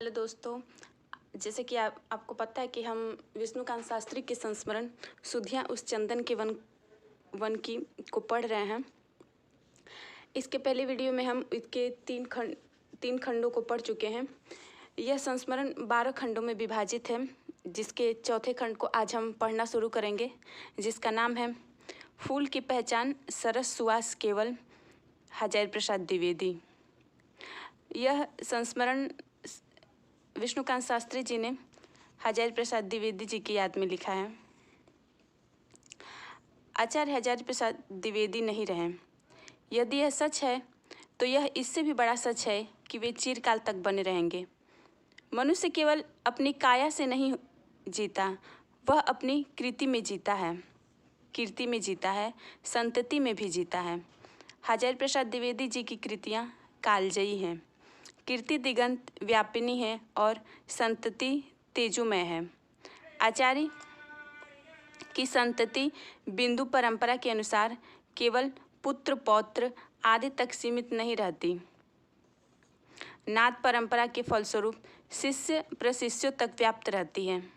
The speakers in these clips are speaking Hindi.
हेलो दोस्तों, जैसे कि आपको पता है कि हम विष्णुकांत शास्त्री के संस्मरण सुधिया उस चंदन के वन की को पढ़ रहे हैं। इसके पहले वीडियो में हम इसके तीन खंडों को पढ़ चुके हैं। यह संस्मरण 12 खंडों में विभाजित है, जिसके चौथे खंड को आज हम पढ़ना शुरू करेंगे, जिसका नाम है फूल की पहचान सरस सुवास केवल, हजारी प्रसाद द्विवेदी। यह संस्मरण विष्णुकांत शास्त्री जी ने हजारी प्रसाद द्विवेदी जी की याद में लिखा है। आचार्य हजारी प्रसाद द्विवेदी नहीं रहे। यदि यह सच है तो यह इससे भी बड़ा सच है कि वे चिरकाल तक बने रहेंगे। मनुष्य केवल अपनी काया से नहीं जीता, वह अपनी कीर्ति में जीता है, संतति में भी जीता है। हजारी प्रसाद द्विवेदी जी की कृतियाँ कालजयी हैं, कीर्ति दिगंत व्यापिनी है और संतति तेजोमय है। आचार्य की संतति बिंदु परंपरा के अनुसार केवल पुत्र पौत्र आदि तक सीमित नहीं रहती। नाथ परंपरा के फलस्वरूप शिष्य प्रशिष्यों तक व्याप्त रहती है।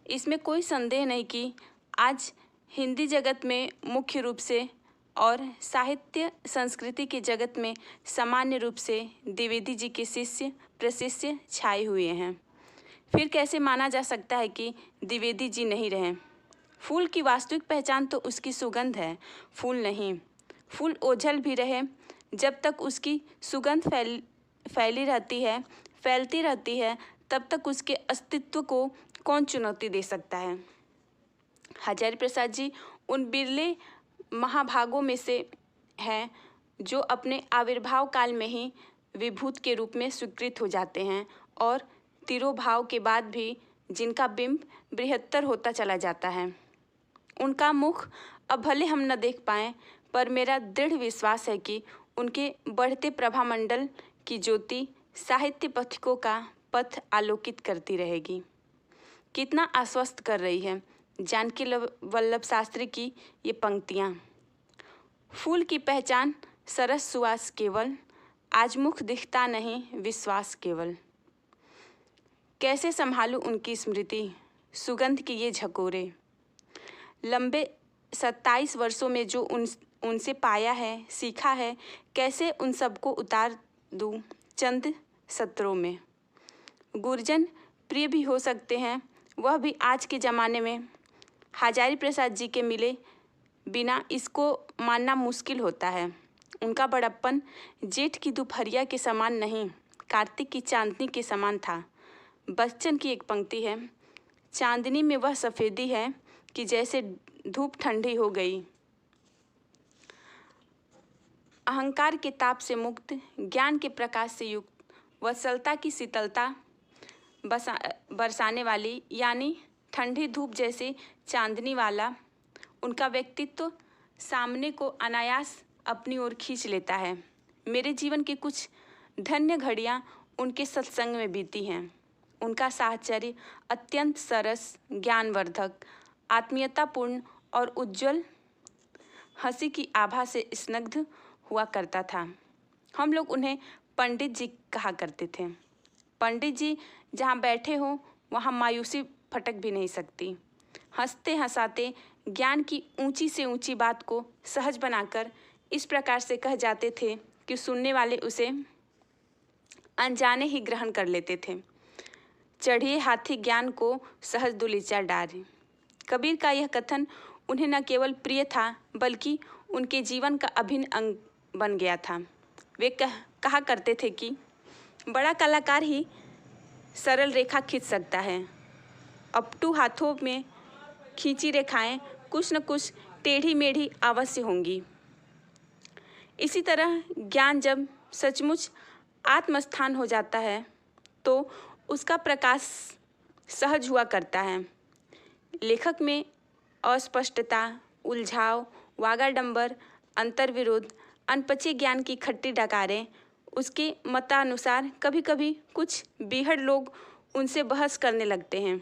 इसमें कोई संदेह नहीं कि आज हिंदी जगत में मुख्य रूप से और साहित्य संस्कृति के जगत में सामान्य रूप से द्विवेदी जी के शिष्य प्रशिष्य छाए हुए हैं। फिर कैसे माना जा सकता है कि द्विवेदी जी नहीं रहे? फूल की वास्तविक पहचान तो उसकी सुगंध है, फूल नहीं। फूल ओझल भी रहे, जब तक उसकी सुगंध फैलती रहती है, तब तक उसके अस्तित्व को कौन चुनौती दे सकता है? हजारी प्रसाद जी उन बिरले महाभागों में से हैं जो अपने आविर्भाव काल में ही विभूत के रूप में स्वीकृत हो जाते हैं और तिरोभाव के बाद भी जिनका बिंब बृहत्तर होता चला जाता है। उनका मुख अब भले हम न देख पाएं, पर मेरा दृढ़ विश्वास है कि उनके बढ़ते प्रभामंडल की ज्योति साहित्य पथिकों का पथ आलोकित करती रहेगी। कितना आश्वस्त कर रही है जानकी वल्लभ शास्त्री की ये पंक्तियाँ। फूल की पहचान सरस सुवास केवल, आज मुख दिखता नहीं विश्वास केवल। कैसे संभालूं उनकी स्मृति, सुगंध की ये झकोरे। लंबे 27 वर्षों में जो उनसे पाया है, सीखा है, कैसे उन सबको उतार दूं चंद सत्रों में। गुरजन प्रिय भी हो सकते हैं, वह भी आज के ज़माने में। हजारी प्रसाद जी के मिले बिना इसको मानना मुश्किल होता है। उनका बड़प्पन जेठ की दोपहरिया के समान नहीं, कार्तिक की चांदनी के समान था। बच्चन की एक पंक्ति है, चांदनी में वह सफ़ेदी है कि जैसे धूप ठंडी हो गई। अहंकार के ताप से मुक्त, ज्ञान के प्रकाश से युक्त, वत्सलता की शीतलता बरसाने वाली, यानी ठंडी धूप जैसे चांदनी वाला उनका व्यक्तित्व सामने को अनायास अपनी ओर खींच लेता है। मेरे जीवन की कुछ धन्य घड़ियाँ उनके सत्संग में बीती हैं। उनका साहचर्य अत्यंत सरस, ज्ञानवर्धक, आत्मीयतापूर्ण और उज्ज्वल हंसी की आभा से स्निग्ध हुआ करता था। हम लोग उन्हें पंडित जी कहा करते थे। पंडित जी जहाँ बैठे हों वहाँ मायूसी फटक भी नहीं सकती। हंसते हंसाते ज्ञान की ऊंची से ऊंची बात को सहज बनाकर इस प्रकार से कह जाते थे कि सुनने वाले उसे अनजाने ही ग्रहण कर लेते थे। चढ़िए हाथी ज्ञान को सहज दुलीचा डारे। कबीर का यह कथन उन्हें न केवल प्रिय था, बल्कि उनके जीवन का अभिन्न अंग बन गया था। वे कहा करते थे कि बड़ा कलाकार ही सरल रेखा खींच सकता है, अपटू हाथों में खींची रेखाएं कुछ न कुछ टेढ़ी मेढ़ी अवश्य होंगी। इसी तरह ज्ञान जब सचमुच आत्मस्थान हो जाता है तो उसका प्रकाश सहज हुआ करता है। लेखक में अस्पष्टता, उलझाव, वागाडंबर, अंतर्विरोध, अनपचे ज्ञान की खट्टी डकारें उसके मतानुसार कभी कभी कुछ बीहड़ लोग उनसे बहस करने लगते हैं।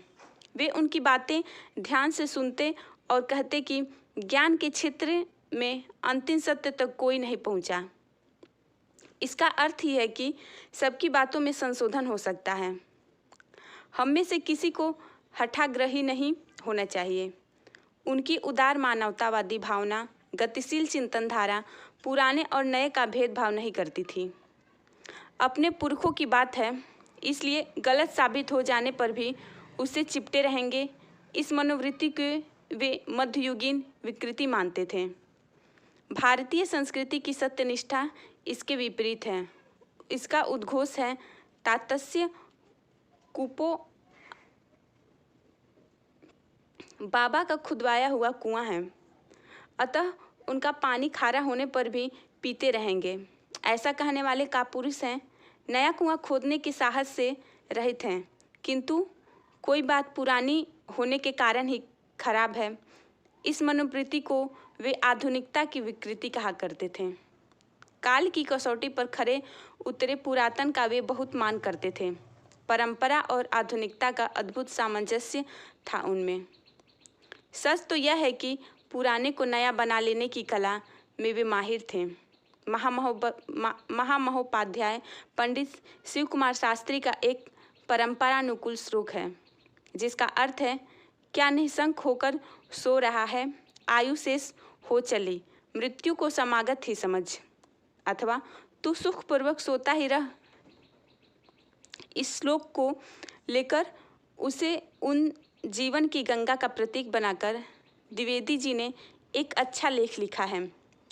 वे उनकी बातें ध्यान से सुनते और कहते कि ज्ञान के क्षेत्र में अंतिम सत्य तक कोई नहीं पहुंचा। इसका अर्थ ही है कि सबकी बातों में संशोधन हो सकता है। हम में से किसी को हठाग्रही नहीं होना चाहिए। उनकी उदार मानवतावादी भावना, गतिशील चिंतन धारा पुराने और नए का भेदभाव नहीं करती थी। अपने पुरखों की बात है, इसलिए गलत साबित हो जाने पर भी उससे चिपटे रहेंगे। इस मनोवृत्ति के वे मध्ययुगीन विकृति मानते थे। भारतीय संस्कृति की सत्यनिष्ठा इसके विपरीत है। इसका उद्घोष है तात्स्य कूपो बाबा का खुदवाया हुआ कुआं है, अतः उनका पानी खारा होने पर भी पीते रहेंगे। ऐसा कहने वाले कापुरुष हैं, नया कुआं खोदने के साहस से रहित हैं, किंतु कोई बात पुरानी होने के कारण ही खराब है। इस मनोवृत्ति को वे आधुनिकता की विकृति कहा करते थे। काल की कसौटी पर खरे उतरे पुरातन का वे बहुत मान करते थे। परंपरा और आधुनिकता का अद्भुत सामंजस्य था उनमें। सच तो यह है कि पुराने को नया बना लेने की कला में वे माहिर थे। महामहोपाध्याय पंडित शिव कुमार शास्त्री का एक परंपरानुकूल श्लोक है, जिसका अर्थ है, क्या निःशंक होकर सो रहा है, आयु शेष हो चली, मृत्यु को समागत ही समझ, अथवा तू सुखपूर्वक सोता ही रह। इस श्लोक को लेकर उसे उन जीवन की गंगा का प्रतीक बनाकर द्विवेदी जी ने एक अच्छा लेख लिखा है,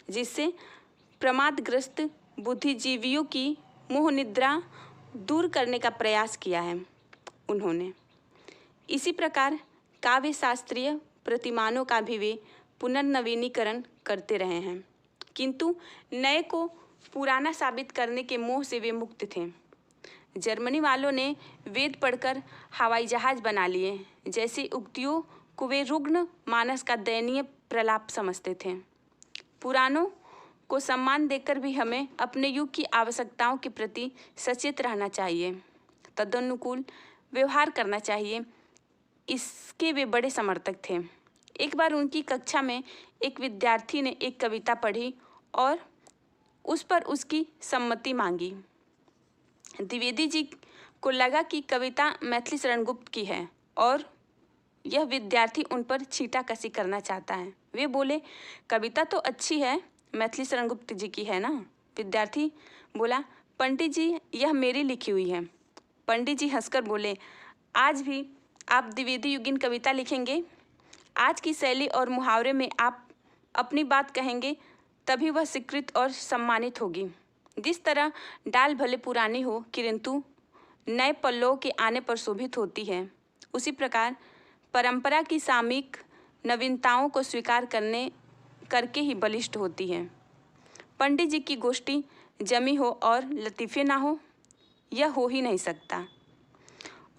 जिससे प्रमादग्रस्त बुद्धिजीवियों की मोह निद्रा दूर करने का प्रयास किया है उन्होंने। इसी प्रकार काव्य शास्त्रीय प्रतिमानों का भी वे पुनर्नवीनीकरण करते रहे हैं, किंतु नए को पुराना साबित करने के मोह से वे मुक्त थे। जर्मनी वालों ने वेद पढ़कर हवाई जहाज बना लिए, जैसी उक्तियों को वे रुग्ण मानस का दयनीय प्रलाप समझते थे। पुरानों को सम्मान देकर भी हमें अपने युग की आवश्यकताओं के प्रति सचेत रहना चाहिए, तदनुकूल व्यवहार करना चाहिए। इसके वे बड़े समर्थक थे। एक बार उनकी कक्षा में एक विद्यार्थी ने एक कविता पढ़ी और उस पर उसकी सम्मति मांगी। द्विवेदी जी को लगा कि कविता मैथिली शरण गुप्त की है और यह विद्यार्थी उन पर छींटाकशी करना चाहता है। वे बोले, कविता तो अच्छी है, मैथिली शरण गुप्त जी की है ना। विद्यार्थी बोला, पंडित जी यह मेरी लिखी हुई है। पंडित जी हंसकर बोले, आज भी आप द्विवेदी युगीन कविता लिखेंगे? आज की शैली और मुहावरे में आप अपनी बात कहेंगे, तभी वह स्वीकृत और सम्मानित होगी। जिस तरह डाल भले पुरानी हो, किंतु नए पल्लों के आने पर शोभित होती है, उसी प्रकार परंपरा की सामयिक नवीनताओं को स्वीकार करके ही बलिष्ठ होती है। पंडित जी की गोष्ठी जमी हो और लतीफ़े ना हो, यह हो ही नहीं सकता।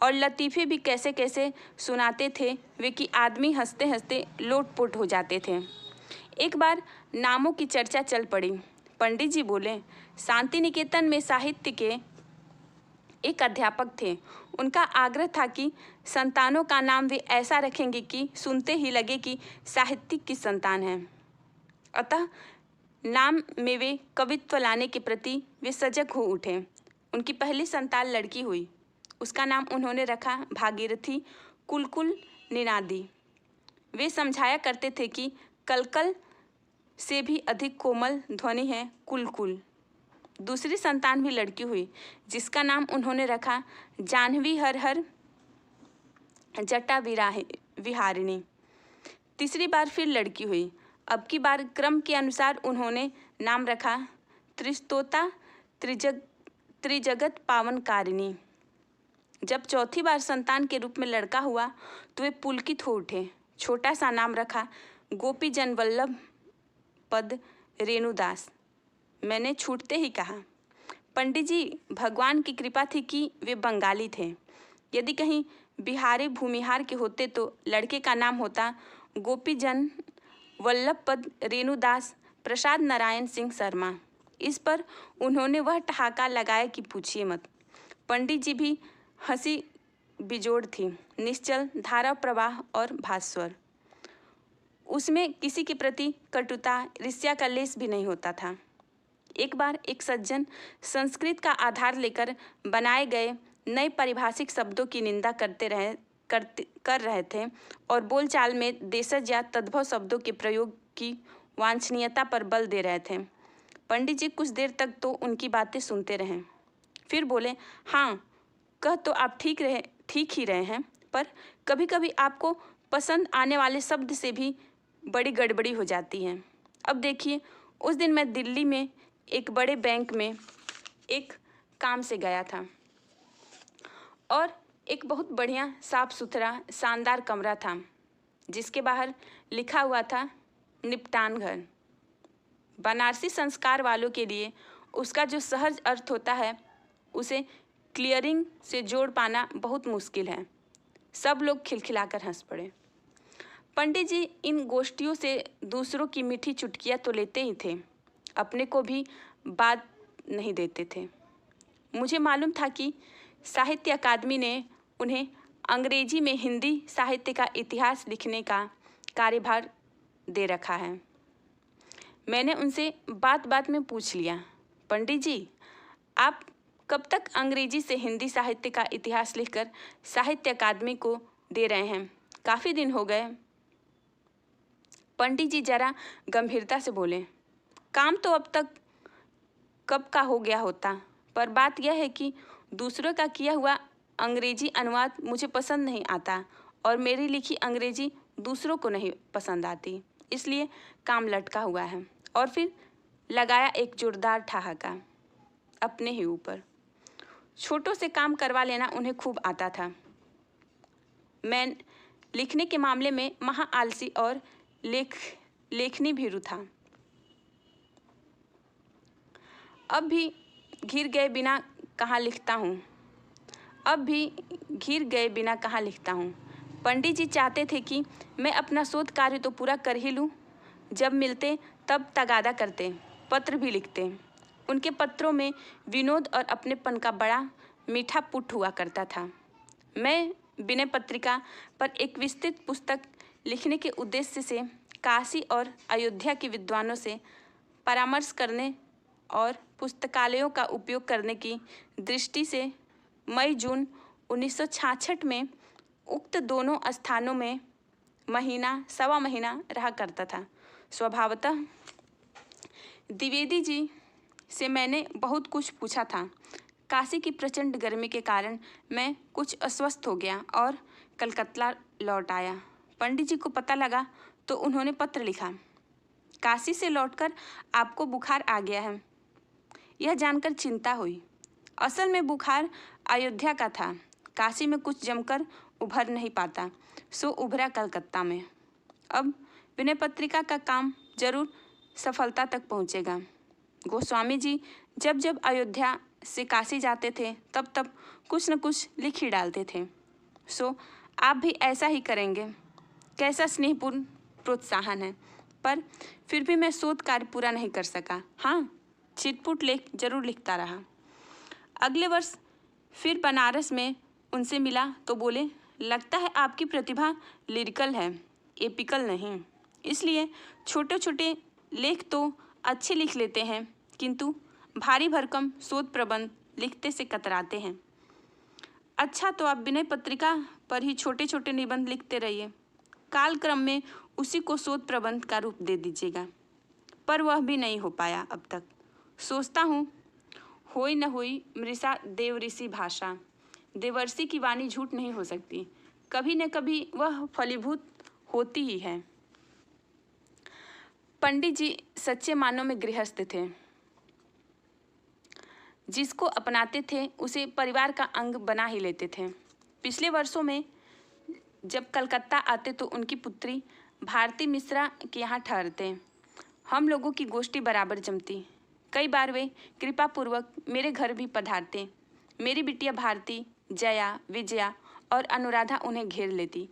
और लतीफ़े भी कैसे कैसे सुनाते थे वे कि आदमी हंसते हंसते लोटपोट हो जाते थे। एक बार नामों की चर्चा चल पड़ी। पंडित जी बोले, शांति निकेतन में साहित्य के एक अध्यापक थे। उनका आग्रह था कि संतानों का नाम वे ऐसा रखेंगे कि सुनते ही लगे कि साहित्यिक की संतान है। अतः नाम में वे कवित्व लाने के प्रति वे सजग हो उठे। उनकी पहली संतान लड़की हुई। उसका नाम उन्होंने रखा भागीरथी कुलकुल निनादी। वे समझाया करते थे कि कलकल से भी अधिक कोमल ध्वनि है कुलकुल। दूसरी संतान भी लड़की हुई, जिसका नाम उन्होंने रखा जाह्नवी हर हर जटा विहारिणी। तीसरी बार फिर लड़की हुई। अब की बार क्रम के अनुसार उन्होंने नाम रखा त्रिस्तोता त्रिजगत पावनकारिणी। जब चौथी बार संतान के रूप में लड़का हुआ तो वे पुलकित हो उठे। छोटा सा नाम रखा गोपी जन वल्लभ पद रेणुदास। मैंने छूटते ही कहा, पंडित जी भगवान की कृपा थी कि वे बंगाली थे। यदि कहीं बिहारी भूमिहार के होते तो लड़के का नाम होता गोपी जन वल्लभ पद रेणुदास प्रसाद नारायण सिंह शर्मा। इस पर उन्होंने वह ठहाका लगाया कि पूछिए मत। पंडित जी भी हंसी बिजोड़ थी, निश्चल धारा प्रवाह और भास्वर। उसमें किसी के प्रति कटुता ईर्ष्या का लेश भी नहीं होता था। एक बार एक सज्जन संस्कृत का आधार लेकर बनाए गए नए पारिभाषिक शब्दों की निंदा कर रहे थे और बोलचाल में देशज या तद्भव शब्दों के प्रयोग की वांछनीयता पर बल दे रहे थे। पंडित जी कुछ देर तक तो उनकी बातें सुनते रहे, फिर बोले, हाँ, कह तो आप ठीक ही रहे हैं, पर कभी कभी आपको पसंद आने वाले शब्द से भी बड़ी गड़बड़ी हो जाती है। अब देखिए, उस दिन मैं दिल्ली में एक बड़े बैंक में एक काम से गया था और एक बहुत बढ़िया साफ सुथरा शानदार कमरा था जिसके बाहर लिखा हुआ था निपटान घर। बनारसी संस्कार वालों के लिए उसका जो सहज अर्थ होता है उसे क्लियरिंग से जोड़ पाना बहुत मुश्किल है। सब लोग खिलखिलाकर हंस पड़े। पंडित जी इन गोष्ठियों से दूसरों की मीठी चुटकियां तो लेते ही थे, अपने को भी बात नहीं देते थे। मुझे मालूम था कि साहित्य अकादमी ने उन्हें अंग्रेजी में हिंदी साहित्य का इतिहास लिखने का कार्यभार दे रखा है। मैंने उनसे बात बात में पूछ लिया, पंडित जी, आप कब तक अंग्रेजी से हिंदी साहित्य का इतिहास लिखकर साहित्य अकादमी को दे रहे हैं? काफ़ी दिन हो गए। पंडित जी जरा गंभीरता से बोले, काम तो अब तक कब का हो गया होता, पर बात यह है कि दूसरों का किया हुआ अंग्रेजी अनुवाद मुझे पसंद नहीं आता और मेरी लिखी अंग्रेजी दूसरों को नहीं पसंद आती, इसलिए काम लटका हुआ है। और फिर लगाया एक जोरदार ठहाका अपने ही ऊपर। छोटों से काम करवा लेना उन्हें खूब आता था। मैं लिखने के मामले में महा आलसी और लेखनी भीरू था। अब भी घिर गए बिना कहाँ लिखता हूँ। पंडित जी चाहते थे कि मैं अपना शोध कार्य तो पूरा कर ही लूँ। जब मिलते तब तगादा करते, पत्र भी लिखते। उनके पत्रों में विनोद और अपनेपन का बड़ा मीठा पुट हुआ करता था। मैं विनय पत्रिका पर एक विस्तृत पुस्तक लिखने के उद्देश्य से काशी और अयोध्या के विद्वानों से परामर्श करने और पुस्तकालयों का उपयोग करने की दृष्टि से मई जून 1966 में उक्त दोनों स्थानों में सवा महीना रहा करता था। स्वभावतः द्विवेदी जी से मैंने बहुत कुछ पूछा था। काशी की प्रचंड गर्मी के कारण मैं कुछ अस्वस्थ हो गया और कलकत्ता लौट आया। पंडित जी को पता लगा तो उन्होंने पत्र लिखा, काशी से लौटकर आपको बुखार आ गया है। यह जानकर चिंता हुई। असल में बुखार अयोध्या का था, काशी में कुछ जमकर उभर नहीं पाता, सो उभरा कलकत्ता में। अब विनय पत्रिका का काम जरूर सफलता तक पहुँचेगा। गोस्वामी जी जब जब अयोध्या से काशी जाते थे तब तब कुछ न कुछ लिख ही डालते थे, सो आप भी ऐसा ही करेंगे। कैसा स्नेहपूर्ण प्रोत्साहन है, पर फिर भी मैं शोध कार्य पूरा नहीं कर सका। हाँ, छिटपुट लेख जरूर लिखता रहा। अगले वर्ष फिर बनारस में उनसे मिला तो बोले, लगता है आपकी प्रतिभा लिरिकल है, एपिकल नहीं। इसलिए छोटे छोटे लेख तो अच्छे लिख लेते हैं, किंतु भारी भरकम शोध प्रबंध लिखते से कतराते हैं। अच्छा, तो आप विनय पत्रिका पर ही छोटे छोटे निबंध लिखते रहिए, कालक्रम में उसी को शोध प्रबंध का रूप दे दीजिएगा। पर वह भी नहीं हो पाया अब तक। सोचता हूँ, होई न होई मृषा देवऋषि भाषा, देवर्षि की वाणी झूठ नहीं हो सकती, कभी न कभी वह फलीभूत होती ही है। पंडित जी सच्चे मानों में गृहस्थ थे। जिसको अपनाते थे उसे परिवार का अंग बना ही लेते थे। पिछले वर्षों में जब कलकत्ता आते तो उनकी पुत्री भारती मिश्रा के यहाँ ठहरते। हम लोगों की गोष्ठी बराबर जमती। कई बार वे कृपापूर्वक मेरे घर भी पधारते। मेरी बिटिया भारती, जया, विजया और अनुराधा उन्हें घेर लेती।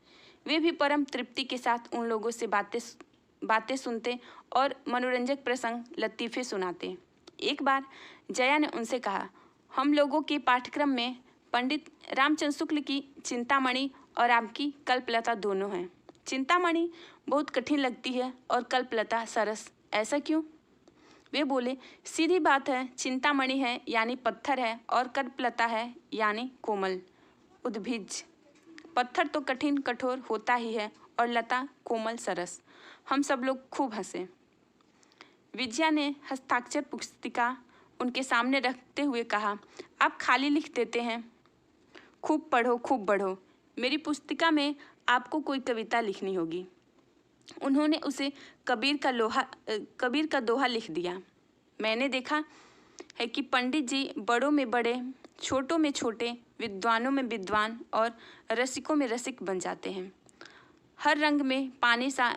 वे भी परम तृप्ति के साथ उन लोगों से बातें सुनते और मनोरंजक प्रसंग लतीफ़े सुनाते। एक बार जया ने उनसे कहा, हम लोगों के पाठ्यक्रम में पंडित रामचंद्र शुक्ल की चिंतामणि और आपकी कल्पलता दोनों हैं। चिंतामणि बहुत कठिन लगती है और कल्पलता सरस, ऐसा क्यों? वे बोले, सीधी बात है, चिंतामणि है यानी पत्थर है और कल्पलता है यानी कोमल उद्भिज। पत्थर तो कठिन कठोर होता ही है और लता कोमल सरस। हम सब लोग खूब हंसे। विजया ने हस्ताक्षर पुस्तिका उनके सामने रखते हुए कहा, आप खाली लिख देते हैं। खूब पढ़ो, खूब बढ़ो। मेरी पुस्तिका में आपको कोई कविता लिखनी होगी। उन्होंने उसे कबीर का दोहा लिख दिया। मैंने देखा है कि पंडित जी बड़ों में बड़े, छोटों में छोटे, विद्वानों में विद्वान और रसिकों में रसिक बन जाते हैं। हर रंग में पानी सा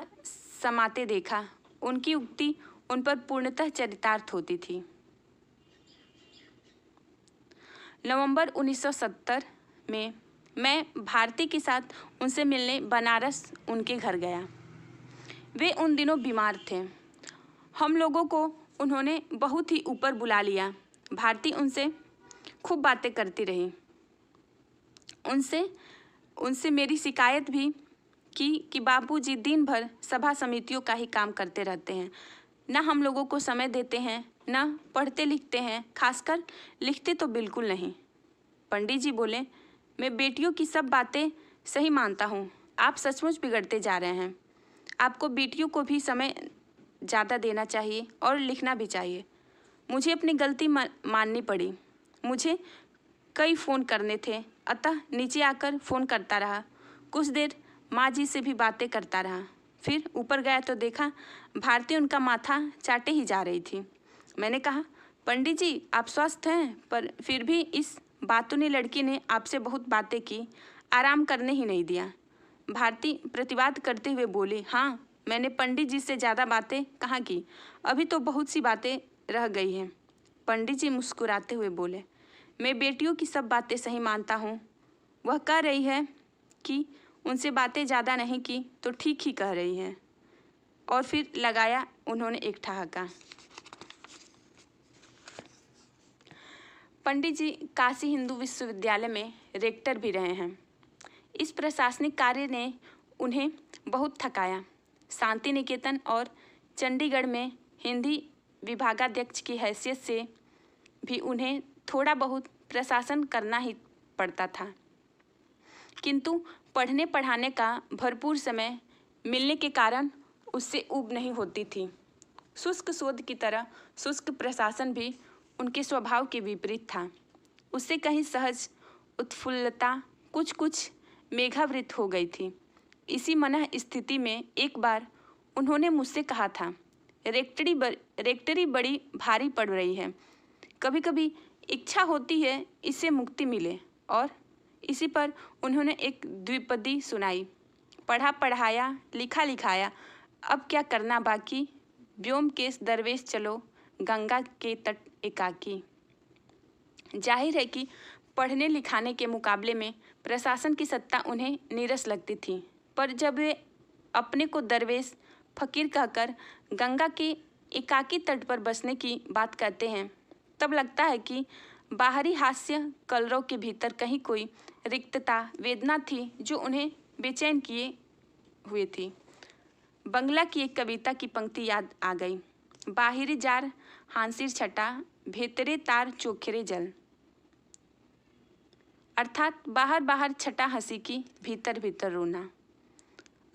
समाते देखा। उनकी उक्ति उन पर पूर्णतः चरितार्थ होती थी। नवंबर 1970 में मैं भारती के साथ उनसे मिलने बनारस उनके घर गया। वे उन दिनों बीमार थे। हम लोगों को उन्होंने बहुत ही ऊपर बुला लिया। भारती उनसे खूब बातें करती रही। उनसे मेरी शिकायत भी कि बाबूजी दिन भर सभा समितियों का ही काम करते रहते हैं, न हम लोगों को समय देते हैं, न पढ़ते लिखते हैं, खासकर लिखते तो बिल्कुल नहीं। पंडित जी बोले, मैं बेटियों की सब बातें सही मानता हूँ, आप सचमुच बिगड़ते जा रहे हैं। आपको बेटियों को भी समय ज़्यादा देना चाहिए और लिखना भी चाहिए। मुझे अपनी गलती माननी पड़ी। मुझे कई फ़ोन करने थे, अतः नीचे आकर फ़ोन करता रहा। कुछ देर माँ जी से भी बातें करता रहा। फिर ऊपर गया तो देखा भारती उनका माथा चाटे ही जा रही थी। मैंने कहा, पंडित जी आप स्वस्थ हैं, पर फिर भी इस बातूनी लड़की ने आपसे बहुत बातें की, आराम करने ही नहीं दिया। भारती प्रतिवाद करते हुए बोली, हाँ, मैंने पंडित जी से ज़्यादा बातें कहाँ की, अभी तो बहुत सी बातें रह गई हैं। पंडित जी मुस्कुराते हुए बोले, मैं बेटियों की सब बातें सही मानता हूँ। वह कह रही है कि उनसे बातें ज़्यादा नहीं की तो ठीक ही कह रही है। और फिर लगाया उन्होंने एक ठहाका। पंडित जी काशी हिंदू विश्वविद्यालय में रेक्टर भी रहे हैं। इस प्रशासनिक कार्य ने उन्हें बहुत थकाया। शांति निकेतन और चंडीगढ़ में हिंदी विभागाध्यक्ष की हैसियत से भी उन्हें थोड़ा बहुत प्रशासन करना ही पड़ता था, किंतु पढ़ने पढ़ाने का भरपूर समय मिलने के कारण उससे ऊब नहीं होती थी। शुष्क शोध की तरह शुष्क प्रशासन भी उनके स्वभाव के विपरीत था। उससे कहीं सहज उत्फुल्लता कुछ मेघावृत हो गई थी। इसी मनः स्थिति में एक बार उन्होंने मुझसे कहा था, रेक्टरी बड़ी भारी पड़ रही है, कभी कभी इच्छा होती है इससे मुक्ति मिले। और इसी पर उन्होंने एक द्विपदी सुनाई, पढ़ा पढ़ाया, लिखा लिखाया, अब क्या करना बाकी, व्योमकेश दरवेश चलो गंगा के तट एकाकी। जाहिर है कि पढ़ने लिखाने के मुकाबले में प्रशासन की सत्ता उन्हें नीरस लगती थी, पर जब वे अपने को दरवेश फकीर कहकर गंगा के एकाकी तट पर बसने की बात कहते हैं, तब लगता है कि बाहरी हास्य कलरव के भीतर कहीं कोई रिक्तता, वेदना थी जो उन्हें बेचैन किए हुए थी। बंगला की एक कविता की पंक्ति याद आ गई, बाहिरी जार हांसिर छटा, भीतरे तार चोखेरे जल। अर्थात बाहर बाहर छटा हंसी की, भीतर भीतर रोना।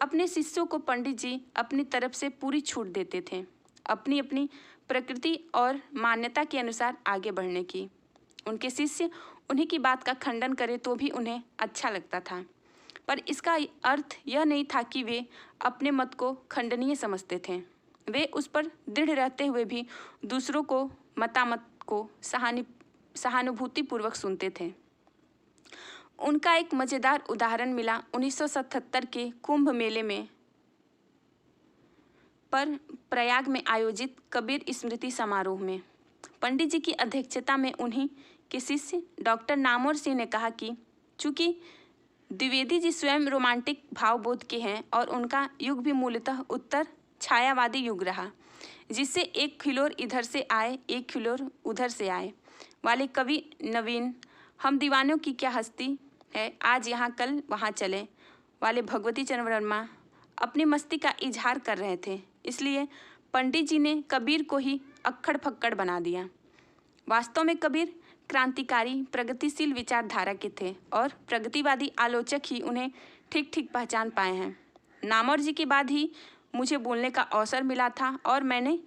अपने शिष्यों को पंडित जी अपनी तरफ से पूरी छूट देते थे, अपनी अपनी प्रकृति और मान्यता के अनुसार आगे बढ़ने की। उनके शिष्य उन्हीं की बात का खंडन करें तो भी उन्हें अच्छा लगता था, पर इसका अर्थ यह नहीं था कि वे अपने मत को खंडनीय समझते थे। वे उस पर दृढ़ रहते हुए भी दूसरों को मतामत को सहानुभूतिपूर्वक सुनते थे। उनका एक मज़ेदार उदाहरण मिला 1977 के कुंभ मेले में पर प्रयाग में आयोजित कबीर स्मृति समारोह में। पंडित जी की अध्यक्षता में उन्हीं के शिष्य डॉक्टर नामोर सिंह ने कहा कि चूँकि द्विवेदी जी स्वयं रोमांटिक भावबोध के हैं और उनका युग भी मूलतः उत्तर छायावादी युग रहा, जिससे एक खिलोर इधर से आए एक खिलोर उधर से आए वाले कवि नवीन, हम दीवानों की क्या हस्ती है, आज यहाँ कल वहाँ चले वाले भगवती चरण वर्मा अपनी मस्ती का इजहार कर रहे थे। इसलिए पंडित जी ने कबीर को ही अक्खड़ फक्कड़ बना दिया। वास्तव में कबीर क्रांतिकारी प्रगतिशील विचारधारा के थे और प्रगतिवादी आलोचक ही उन्हें ठीक ठीक पहचान पाए हैं। नामवर जी के बाद ही मुझे बोलने का अवसर मिला था और मैंने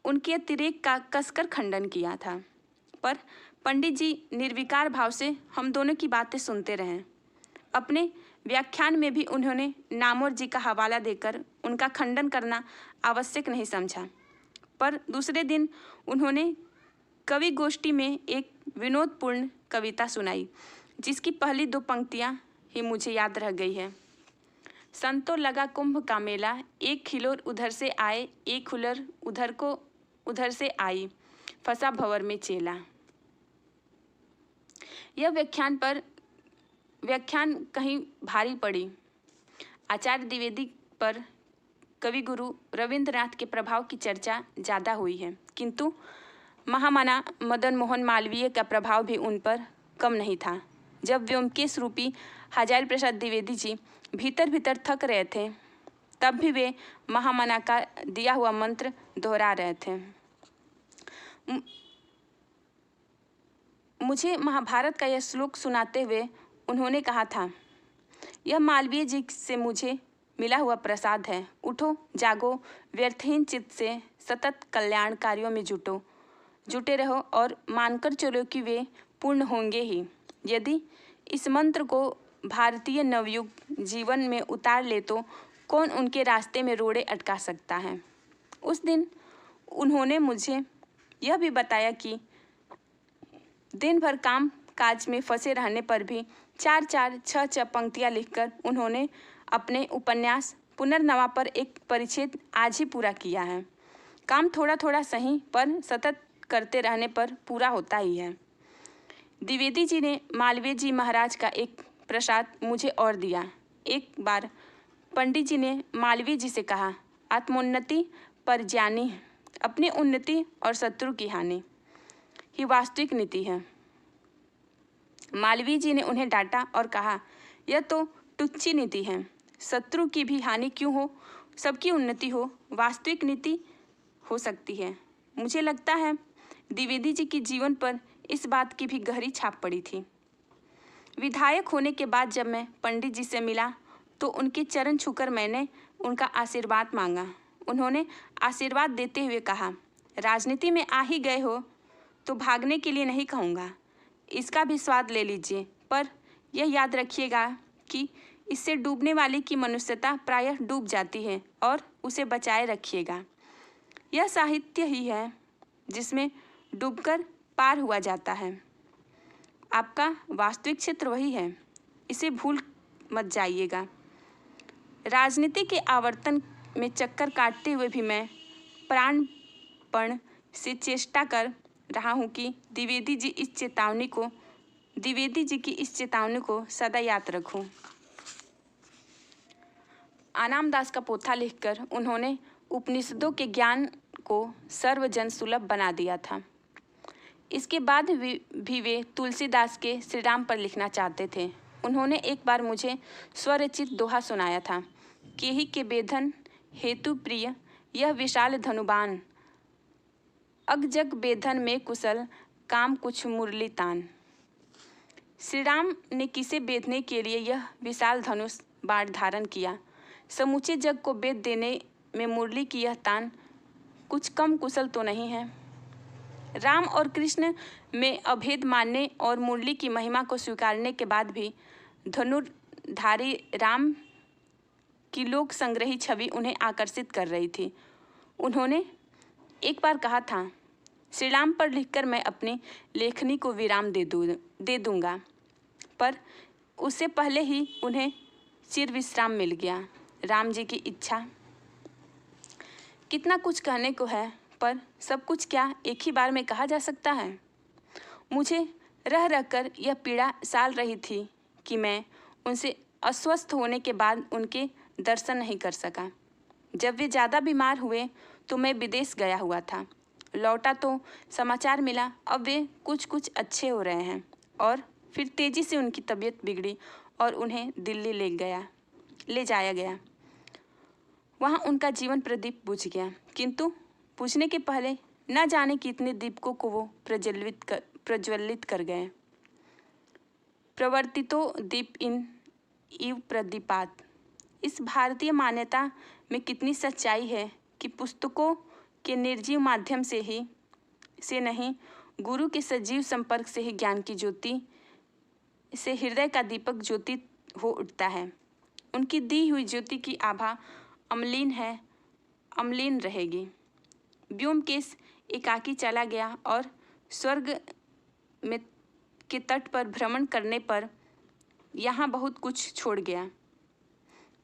उनके अतिरेक का कसकर खंडन किया था, पर पंडित जी निर्विकार भाव से हम दोनों की बातें सुनते रहे। अपने व्याख्यान में भी उन्होंने नामवर जी का हवाला देकर उनका खंडन करना आवश्यक नहीं समझा, पर दूसरे दिन उन्होंने कवि गोष्ठी में एक विनोदपूर्ण कविता सुनाई, जिसकी पहली 2 पंक्तियां ही मुझे याद रह गई है। संतों लगा कुंभ का मेला, एक हिलोर उधर से आए, एक हुलर उधर से आई, फंसा भंवर में चेला। यह व्याख्यान कहीं भारी पड़ी। आचार्य द्विवेदी पर कवि गुरु रविंद्रनाथ के प्रभाव की चर्चा ज़्यादा हुई है, किंतु महामना मदन मोहन मालवीय का प्रभाव भी उन पर कम नहीं था। जब व्योमकेश रूपी हजारी प्रसाद द्विवेदी जी भीतर भीतर थक रहे थे, तब भी वे महामना का दिया हुआ मंत्र दोहरा रहे थे। मुझे महाभारत का यह श्लोक सुनाते हुए उन्होंने कहा था, यह मालवीय जी से मुझे मिला हुआ प्रसाद है। उठो जागो, व्यर्थहीन चित्त से सतत कल्याण कार्यों में जुटे रहो और मानकर चलो कि वे पूर्ण होंगे ही। यदि इस मंत्र को भारतीय नवयुग जीवन में उतार ले तो कौन उनके रास्ते में रोड़े अटका सकता है। उस दिन उन्होंने मुझे यह भी बताया कि दिन भर काम काज में फंसे रहने पर भी 4-4, 6-6 पंक्तियाँ लिखकर उन्होंने अपने उपन्यास पुनर्नवा पर एक परिच्छेद आज ही पूरा किया है। काम थोड़ा थोड़ा सही पर सतत करते रहने पर पूरा होता ही है। द्विवेदी जी ने मालवीय जी महाराज का एक प्रसाद मुझे और दिया। एक बार पंडित जी ने मालवीय जी से कहा, आत्मोन्नति पर ज्ञानी, अपनी उन्नति और शत्रु की हानि ही वास्तविक नीति है। मालवीय जी ने उन्हें डांटा और कहा, यह तो टुच्ची नीति है। शत्रु की भी हानि क्यों हो, सबकी उन्नति हो, वास्तविक नीति हो सकती है। मुझे लगता है द्विवेदी जी के जीवन पर इस बात की भी गहरी छाप पड़ी थी। विधायक होने के बाद जब मैं पंडित जी से मिला तो उनके चरण छूकर मैंने उनका आशीर्वाद मांगा। उन्होंने आशीर्वाद देते हुए कहा, राजनीति में आ ही गए हो तो भागने के लिए नहीं कहूँगा, इसका भी स्वाद ले लीजिए, पर यह याद रखिएगा कि इससे डूबने वाले की मनुष्यता प्रायः डूब जाती है और उसे बचाए रखिएगा। यह साहित्य ही है जिसमें डूबकर पार हुआ जाता है। आपका वास्तविक क्षेत्र वही है, इसे भूल मत जाइएगा। राजनीति के आवर्तन में चक्कर काटते हुए भी मैं प्राणपण से चेष्टा कर रहा हूँ कि द्विवेदी जी की इस चेतावनी को सदा याद रखूं। आनाम दास का पोथा लिखकर उन्होंने उपनिषदों के ज्ञान को सर्वजन सुलभ बना दिया था। इसके बाद भी वे तुलसीदास के श्री राम पर लिखना चाहते थे। उन्होंने एक बार मुझे स्वरचित दोहा सुनाया था, केही के बेधन हेतु प्रिय यह विशाल धनुबान, अग जग बेधन में कुशल काम कुछ मुरली तान। श्री राम ने किसे बेधने के लिए यह विशाल धनुष बाण धारण किया, समूचे जग को बेध देने में मुरली की यह तान कुछ कम कुशल तो नहीं है। राम और कृष्ण में अभेद मानने और मुरली की महिमा को स्वीकारने के बाद भी धनुर्धारी राम की लोक संग्रही छवि उन्हें आकर्षित कर रही थी। उन्होंने एक बार कहा था, श्री राम पर लिखकर मैं अपनी लेखनी को विराम दे दूंगा, पर उससे पहले ही उन्हें चिर विश्राम मिल गया। राम जी की इच्छा। कितना कुछ कहने को है, पर सब कुछ क्या एक ही बार में कहा जा सकता है। मुझे रह रहकर यह पीड़ा साल रही थी कि मैं उनसे अस्वस्थ होने के बाद उनके दर्शन नहीं कर सका। जब वे ज़्यादा बीमार हुए तो मैं विदेश गया हुआ था। लौटा तो समाचार मिला अब वे कुछ अच्छे हो रहे हैं, और फिर तेज़ी से उनकी तबीयत बिगड़ी और उन्हें दिल्ली ले जाया गया। वहाँ उनका जीवन प्रदीप बुझ गया, किंतु बुझने के पहले न जाने कितने दीपकों को वो प्रज्वलित कर गए। प्रवर्तितो दीप इन इव प्रदीपात। इस भारतीय मान्यता में कितनी सच्चाई है कि पुस्तकों के निर्जीव माध्यम से नहीं, गुरु के सजीव संपर्क से ही ज्ञान की ज्योति से हृदय का दीपक ज्योति हो उठता है। उनकी दी हुई ज्योति की आभा अम्लीन है, अम्लीन रहेगी। व्योमकेश एकाकी चला गया और स्वर्ग में के तट पर भ्रमण करने पर यहाँ बहुत कुछ छोड़ गया।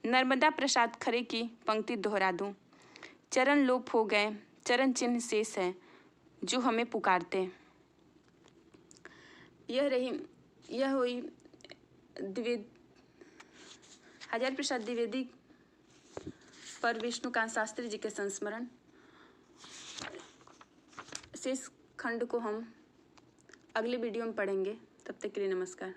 नर्मदा प्रसाद खरे की पंक्ति दोहरा दूं। चरण लोप हो गए, चरण चिन्ह शेष है जो हमें पुकारते। यह हुई हजारी प्रसाद द्विवेदी पर विष्णुकांत शास्त्री जी के संस्मरण। शेष खंड को हम अगले वीडियो में पढ़ेंगे। तब तक के लिए नमस्कार।